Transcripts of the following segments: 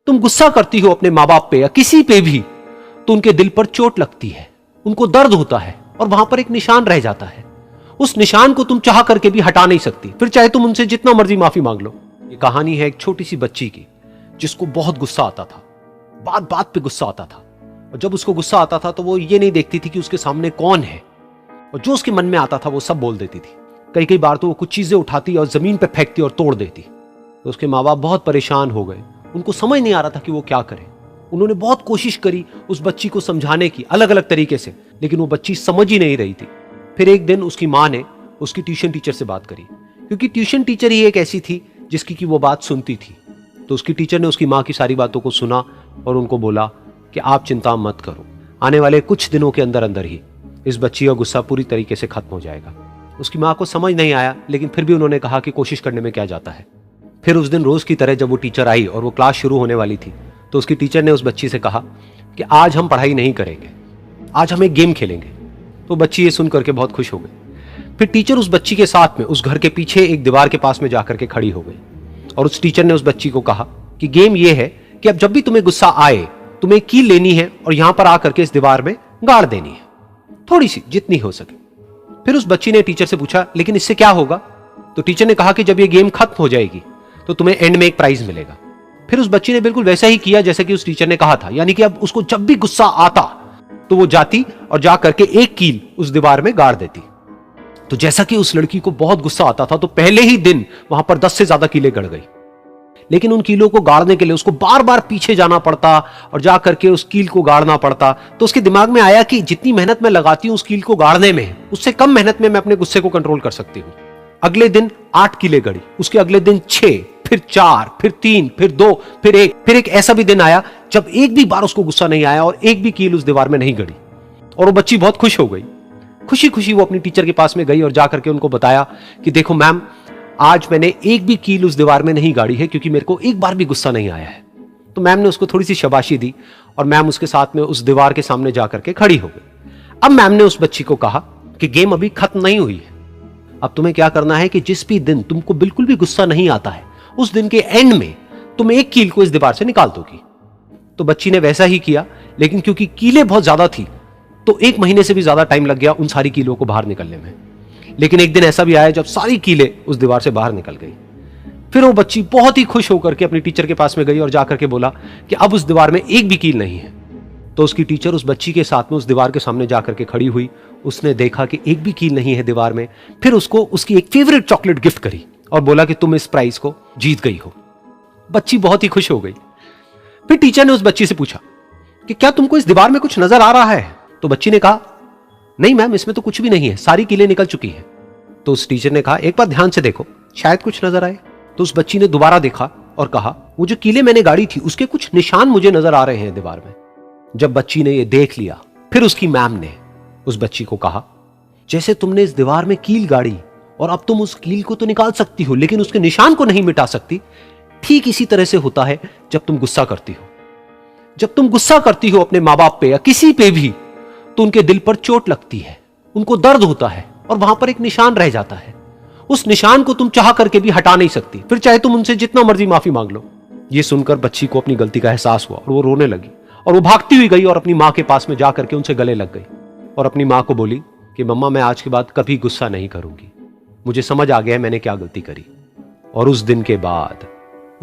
तुम गुस्सा करती हो अपने माँ बाप पे या किसी पे भी तो उनके दिल पर चोट लगती है, उनको दर्द होता है और वहां पर एक निशान रह जाता है। उस निशान को तुम चाह करके भी हटा नहीं सकती, फिर चाहे तुम उनसे जितना मर्जी माफी मांग लो। ये कहानी है एक छोटी सी बच्ची की जिसको बहुत गुस्सा आता था, बात बात पे गुस्सा आता था। और जब उसको गुस्सा आता था तो वो ये नहीं देखती थी कि उसके सामने कौन है, और जो उसके मन में आता था वो सब बोल देती थी। कई कई बार तो वो कुछ चीजें उठाती और जमीन पे फेंकती और तोड़ देती। तो उसके माँ बाप बहुत परेशान हो गए, उनको समझ नहीं आ रहा था कि वो क्या करें। उन्होंने बहुत कोशिश करी उस बच्ची को समझाने की अलग अलग तरीके से, लेकिन वो बच्ची समझ ही नहीं रही थी। फिर एक दिन उसकी माँ ने उसकी ट्यूशन टीचर से बात करी, क्योंकि ट्यूशन टीचर ही एक ऐसी थी जिसकी की वो बात सुनती थी। तो उसकी टीचर ने उसकी माँ की सारी बातों को सुना और उनको बोला कि आप चिंता मत करो, आने वाले कुछ दिनों के अंदर अंदर ही इस बच्ची का गुस्सा पूरी तरीके से खत्म हो जाएगा। उसकी माँ को समझ नहीं आया, लेकिन फिर भी उन्होंने कहा कि कोशिश करने में क्या जाता है। फिर उस दिन रोज की तरह जब वो टीचर आई और वो क्लास शुरू होने वाली थी, तो उसकी टीचर ने उस बच्ची से कहा कि आज हम पढ़ाई नहीं करेंगे, आज हम एक गेम खेलेंगे। तो बच्ची ये सुन करके बहुत खुश हो गई। फिर टीचर उस बच्ची के साथ में उस घर के पीछे एक दीवार के पास में जाकर के खड़ी हो गई और उस टीचर ने उस बच्ची को कहा कि गेम ये है कि अब जब भी तुम्हें गुस्सा आए तुम्हें कील लेनी है और यहां पर आकर के इस दीवार में गाड़ देनी है, थोड़ी सी जितनी हो सके। फिर उस बच्ची ने टीचर से पूछा लेकिन इससे क्या होगा? तो टीचर ने कहा कि जब ये गेम खत्म हो जाएगी तो तुम्हें एंड में एक प्राइज मिलेगा। फिर उस बच्ची ने बिल्कुल वैसा ही किया जैसे कि उस टीचर ने कहा था, यानी कि अब उसको जब भी गुस्सा आता तो वो जाती और जा करके एक कील उस दीवार में गाड़ देती। तो जैसा कि उस लड़की को बहुत गुस्सा आता था तो पहले ही दिन वहां पर 10 से ज्यादा कीलें गड़ गई। लेकिन उन कीलों को गाड़ने के लिए उसको बार बार पीछे जाना पड़ता और जा करके उस कील को गाड़ना पड़ता। तो उसके दिमाग में आया कि जितनी मेहनत मैं लगाती हूं उस कील को गाड़ने में, उससे कम मेहनत में मैं अपने गुस्से को कंट्रोल कर सकती हूं। अगले दिन 8 कीलें गड़ी, उसके अगले दिन 6, फिर 4, फिर 3, फिर 2, फिर 1। फिर एक ऐसा भी दिन आया जब एक भी बार उसको गुस्सा नहीं आया और एक भी कील उस दीवार में नहीं गड़ी। और वो बच्ची बहुत खुश हो गई। खुशी खुशी वो अपनी टीचर के पास में गई और जाकर के उनको बताया कि देखो मैम, आज मैंने एक भी कील उस दीवार में नहीं गाड़ी है क्योंकि मेरे को एक बार भी गुस्सा नहीं आया है। तो मैम ने उसको थोड़ी सी शाबाशी दी और मैम उसके साथ में उस दीवार के सामने जाकर के खड़ी हो गई। अब मैम ने उस बच्ची को कहा कि गेम अभी खत्म नहीं हुई है, अब तुम्हें क्या करना है कि जिस भी दिन तुमको बिल्कुल भी गुस्सा नहीं आता है उस दिन के एंड में तुम एक कील को इस दीवार से निकाल दोगी। तो बच्ची ने वैसा ही किया, लेकिन क्योंकि कीलें बहुत ज्यादा थी तो 1 महीने से भी ज्यादा टाइम लग गया उन सारी कीलों को बाहर निकलने में। लेकिन एक दिन ऐसा भी आया जब सारी कीलें उस दीवार से बाहर निकल गई। फिर वो बच्ची बहुत ही खुश होकर के अपनी टीचर के पास में गई और जाकर के बोला कि अब उस दीवार में एक भी कील नहीं है। तो उसकी टीचर उस बच्ची के साथ में उस दीवार के सामने जाकर के खड़ी हुई। उसने देखा कि एक भी कील नहीं है दीवार में। फिर उसको उसकी एक फेवरेट चॉकलेट गिफ्ट करी और बोला कि तुम इस प्राइज को जीत गई हो। बच्ची बहुत ही खुश हो गई। फिर टीचर ने उस बच्ची से पूछा कि क्या तुमको इस दीवार में कुछ नजर आ रहा है? तो बच्ची ने कहा नहीं मैम, इसमें तो कुछ भी नहीं है, सारी कीलें निकल चुकी हैं। तो उस टीचर ने कहा एक बार ध्यान से देखो, शायद कुछ नजर आए। तो उस बच्ची ने दोबारा देखा और कहा वो जो कीलें मैंने गाड़ी थी उसके कुछ निशान मुझे नजर आ रहे हैं दीवार में। जब बच्ची ने ये देख लिया, फिर उसकी मैम ने उस बच्ची को कहा जैसे तुमने इस दीवार में कील गाड़ी और अब तुम उस कील को तो निकाल सकती हो लेकिन उसके निशान को नहीं मिटा सकती, ठीक इसी तरह से होता है जब तुम गुस्सा करती हो। जब तुम गुस्सा करती हो अपने माँ बाप पे या किसी पे भी तो उनके दिल पर चोट लगती है, उनको दर्द होता है और वहां पर एक निशान रह जाता है। उस निशान को तुम चाह करके भी हटा नहीं सकती, फिर चाहे तुम उनसे जितना मर्जी माफी मांग लो। ये सुनकर बच्ची को अपनी गलती का एहसास हुआ और वो रोने लगी और वो भागती हुई गई और अपनी माँ के पास में जाकर के उनसे गले लग गई और अपनी माँ को बोली कि मम्मा, मैं आज के बाद कभी गुस्सा नहीं करूंगी, मुझे समझ आ गया मैंने क्या गलती करी। और उस दिन के बाद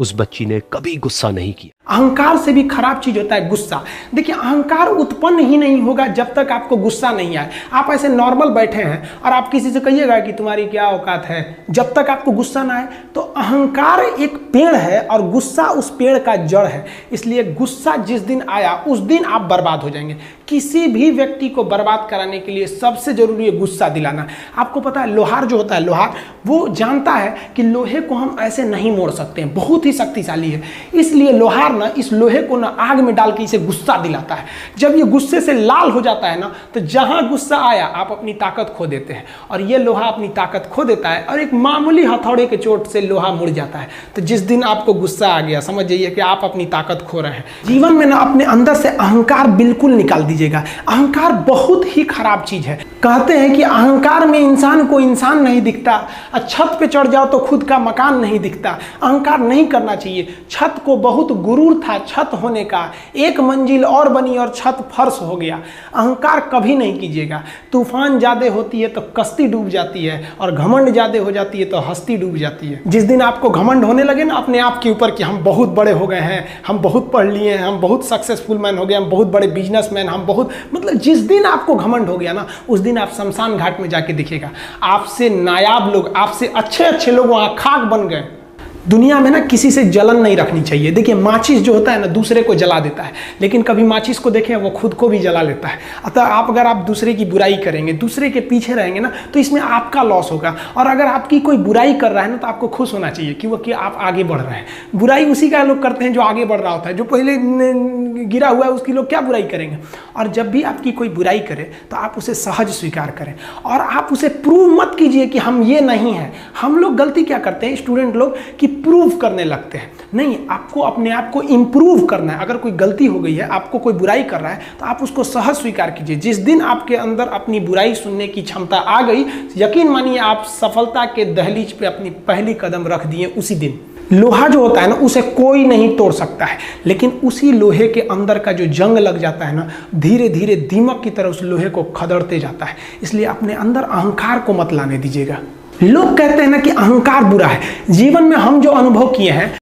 उस बच्ची ने कभी गुस्सा नहीं किया। अहंकार से भी खराब चीज होता है गुस्सा। देखिए, अहंकार उत्पन्न ही नहीं होगा जब तक आपको गुस्सा नहीं आए। आप ऐसे नॉर्मल बैठे हैं और आप किसी से कहिएगा कि तुम्हारी क्या औकात है, जब तक आपको गुस्सा ना आए। तो अहंकार एक पेड़ है और गुस्सा उस पेड़ का जड़ है। इसलिए गुस्सा जिस दिन आया उस दिन आप बर्बाद हो जाएंगे। किसी भी व्यक्ति को बर्बाद कराने के लिए सबसे जरूरी है गुस्सा दिलाना। आपको पता है, लोहार जो होता है, लोहार वो जानता है कि लोहे को हम ऐसे नहीं मोड़ सकते हैं, बहुत ही शक्तिशाली है। इसलिए लोहार ना इस लोहे को ना आग में डाल के इसे गुस्सा दिलाता है। जब ये गुस्से से लाल हो जाता है ना, तो जहां गुस्सा आया आप अपनी ताकत खो देते हैं और ये लोहा अपनी ताकत खो देता है और एक मामूली हथौड़े के चोट से लोहा मुड़ जाता है। तो जिस दिन आपको गुस्सा आ गया, समझ जाइए कि आप अपनी ताकत खो रहे हैं। जीवन में ना अपने अंदर से अहंकार बिल्कुल निकाल दीजिएगा। अहंकार बहुत ही खराब चीज है। कहते हैं कि अहंकार में इंसान को इंसान नहीं दिखता, छत पे चढ़ जाओ तो खुद का मकान नहीं दिखता। अहंकार नहीं करना चाहिए। छत को बहुत गुरु गुरूर था छत होने का, एक मंजिल और बनी और छत फर्श हो गया। अहंकार कभी नहीं कीजिएगा। तूफान ज्यादा होती है तो कश्ती डूब जाती है, और घमंड ज्यादा हो जाती है तो हस्ती डूब जाती है। जिस दिन आपको घमंड होने लगे ना अपने आप के ऊपर कि हम बहुत बड़े हो गए हैं, हम बहुत पढ़ लिए हैं, हम बहुत सक्सेसफुल मैन हो गए, हम बहुत बड़े बिजनेसमैन, हम बहुत, मतलब जिस दिन आपको घमंड हो गया ना, उस दिन आप शमशान घाट में जाके देखिएगा, आपसे नायाब लोग, आपसे अच्छे अच्छे लोग वहां खाक बन गए। दुनिया में ना किसी से जलन नहीं रखनी चाहिए। देखिए माचिस जो होता है ना दूसरे को जला देता है, लेकिन कभी माचिस को देखें वो खुद को भी जला लेता है। अतः अगर आप दूसरे की बुराई करेंगे, दूसरे के पीछे रहेंगे ना, तो इसमें आपका लॉस होगा। और अगर आपकी कोई बुराई कर रहा है ना, तो आपको खुश होना चाहिए कि आप आगे बढ़ रहे हैं। बुराई उसी का लोग करते हैं जो आगे बढ़ रहा होता है, जो पहले गिरा हुआ है उसकी लोग क्या बुराई करेंगे। और जब भी आपकी कोई बुराई करे तो आप उसे सहज स्वीकार करें, और आप उसे प्रूव मत कीजिए कि हम ये नहीं हैं। हम लोग गलती क्या करते हैं स्टूडेंट लोग, कि प्रूव करने लगते हैं। नहीं, आपको अपने आप को इंप्रूव करना है। अगर कोई गलती हो गई है, आपको कोई बुराई कर रहा है, तो आप उसको सहज स्वीकार कीजिए। जिस दिन आपके अंदर अपनी बुराई सुनने की क्षमता आ गई, यकीन मानिए आप सफलता के दहलीज पे अपनी पहली कदम रख दिए उसी दिन। लोहा जो होता है ना, उसे कोई नहीं तोड़ सकता है, लेकिन उसी लोहे के अंदर का जो जंग लग जाता है ना, धीरे धीरे दीमक की तरह उस लोहे को खदड़ते जाता है। इसलिए अपने अंदर अहंकार को मत लाने दीजिएगा। लोग कहते हैं ना कि अहंकार बुरा है। जीवन में हम जो अनुभव किए हैं